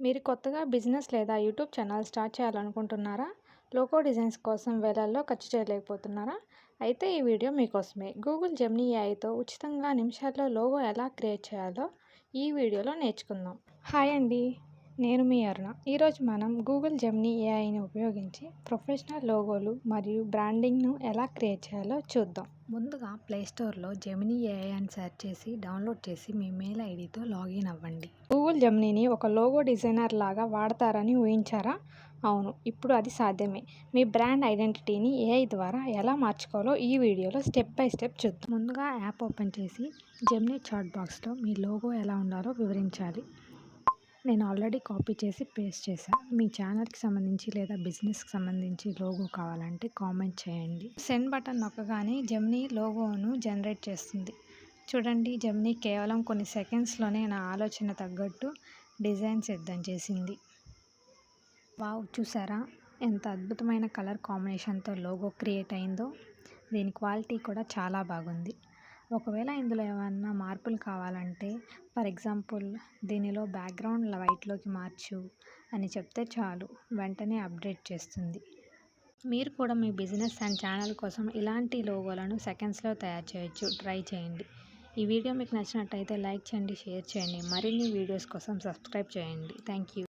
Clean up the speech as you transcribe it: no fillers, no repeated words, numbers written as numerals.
మీరు కొత్తగా బిజినెస్ లేదా యూట్యూబ్ ఛానల్ స్టార్ట్ చేయాలనుకుంటున్నారా? లోగో డిజైన్స్ కోసం వేలల్లో ఖర్చు చేయలేకపోతున్నారా? అయితే ఈ వీడియో మీకోసమే. గూగుల్ జెమినీ ఏఐతో ఉచితంగా నిమిషాల్లో లోగో ఎలా క్రియేట్ చేయాలో ఈ వీడియోలో నేర్చుకుందాం. హాయ్ అండి, నేను మీ అరుణ. ఈరోజు మనం గూగుల్ జెమినీ ఏఐని ఉపయోగించి ప్రొఫెషనల్ లోగోలు మరియు బ్రాండింగ్ను ఎలా క్రియేట్ చేయాలో చూద్దాం. ముందుగా ప్లేస్టోర్లో జెమినీ ఏఐ అని సెర్చ్ చేసి డౌన్లోడ్ చేసి మీ మెయిల్ ఐడితో లాగిన్ అవ్వండి. గూగుల్ జెమినీని ఒక లోగో డిజైనర్ లాగా వాడతారని ఊహించారా? అవును, ఇప్పుడు అది సాధ్యమే. మీ బ్రాండ్ ఐడెంటిటీని ఏఐ ద్వారా ఎలా మార్చుకోవాలో ఈ వీడియోలో స్టెప్ బై స్టెప్ చూద్దాం. ముందుగా యాప్ ఓపెన్ చేసి జెమినీ చాట్ బాక్స్లో మీ లోగో ఎలా ఉండాలో వివరించాలి. నేను ఆల్రెడీ కాపీ చేసి పేస్ట్ చేశాను. మీ ఛానల్కి సంబంధించి లేదా బిజినెస్కి సంబంధించి లోగో కావాలంటే కామెంట్ చేయండి. సెండ్ బటన్ నొక్కగానే జెమినీ లోగోను జనరేట్ చేస్తుంది. చూడండి, జెమినీ కేవలం కొన్ని సెకండ్స్లోనే నా ఆలోచన తగ్గట్టు డిజైన్ సిద్ధం చేసింది. వావ్, చూసారా ఎంత అద్భుతమైన కలర్ కాంబినేషన్తో లోగో క్రియేట్ అయిందో. దీని క్వాలిటీ కూడా చాలా బాగుంది. ఒకవేళ ఇందులో ఏమన్నా మార్పులు కావాలంటే, ఫర్ ఎగ్జాంపుల్ దీనిలో బ్యాక్గ్రౌండ్ వైట్లోకి మార్చు అని చెప్తే చాలు, వెంటనే అప్డేట్ చేస్తుంది. మీరు కూడా మీ బిజినెస్ అండ్ ఛానల్ కోసం ఇలాంటి లోగోలను సెకండ్స్లో తయారు చేయొచ్చు. ట్రై చేయండి. ఈ వీడియో మీకు నచ్చినట్టయితే లైక్ చేయండి, షేర్ చేయండి. మరిన్ని వీడియోస్ కోసం సబ్స్క్రైబ్ చేయండి. Thank you.